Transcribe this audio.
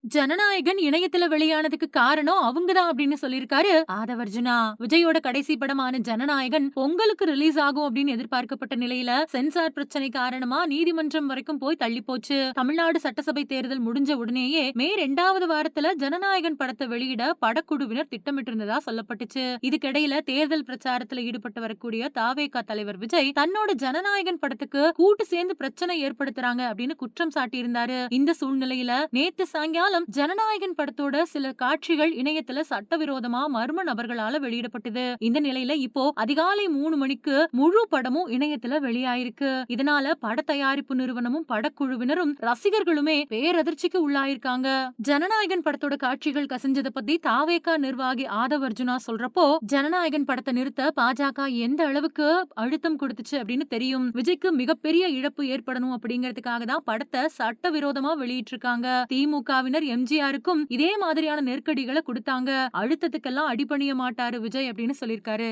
ஜனநாயகன் இணையத்துல வெளியானதுக்கு காரணம் அவங்கதான் அப்படின்னு சொல்லியிருக்காரு ஆதவர்ஜுனா. விஜயோட கடைசி படமான ஜனநாயகன் பொங்கலுக்கு ரிலீஸ் ஆகும் அப்படின்னு எதிர்பார்க்கப்பட்ட நிலையில சென்சார் பிரச்சனை காரணமா நீதிமன்றம் வரைக்கும் போய் தள்ளி போச்சு. தமிழ்நாடு சட்டசபை தேர்தல் முடிஞ்ச உடனேயே மே 2வது வாரத்துல ஜனநாயகன் படத்தை வெளியிட படக்குழுவினர் திட்டமிட்டு இருந்ததா சொல்லப்பட்டுச்சு. இதுக்கிடையில தேர்தல் பிரச்சாரத்துல ஈடுபட்டு வரக்கூடிய தாவேகா தலைவர் விஜய் தன்னோட ஜனநாயகன் படத்துக்கு கூட்டு சேர்ந்து பிரச்சனை ஏற்படுத்துறாங்க அப்படின்னு குற்றம் சாட்டியிருந்தாரு. இந்த சூழ்நிலையில நேத்து சாயங்காலம் ஜனநாயகன் படத்தோட சில காட்சிகள் இணையத்துல சட்டவிரோதமா மர்ம நபர்களால வெளியிடப்பட்டது. இந்த நிலையில இப்போ அதிகாலை 3 மணிக்கு முழு படமும் இணையத்துல வெளியாயிருக்கு. இதனால பட தயாரிப்பு நிறுவனமும் படக்குழுவினரும் ரசிகர்களுமே பேரதிர்ச்சிக்கு உள்ளாயிருக்காங்க. ஜனநாயகன் படத்தோட காட்சிகள் கசிஞ்சத பத்தி தாவேகா நிர்வாகி ஆதவர்ஜுனா சொல்றப்போ, ஜனநாயகன் படத்தை நிறுத்த பாஜக எந்த அளவுக்கு அழுத்தம் கொடுத்துச்சு அப்படின்னு தெரியும். விஜய்க்கு மிகப்பெரிய இழப்பு ஏற்படணும் அப்படிங்கிறதுக்காக தான் படத்தை சட்டவிரோதமா வெளியிட்டிருக்காங்க. திமுகவினர் எம்ஜிஆருக்கும் இதே மாதிரியான நெருக்கடிகளை கொடுத்தாங்க. அழுத்தத்துக்கெல்லாம் அடிபணிய மாட்டாரு விஜய் அப்படின்னு சொல்லியிருக்காரு.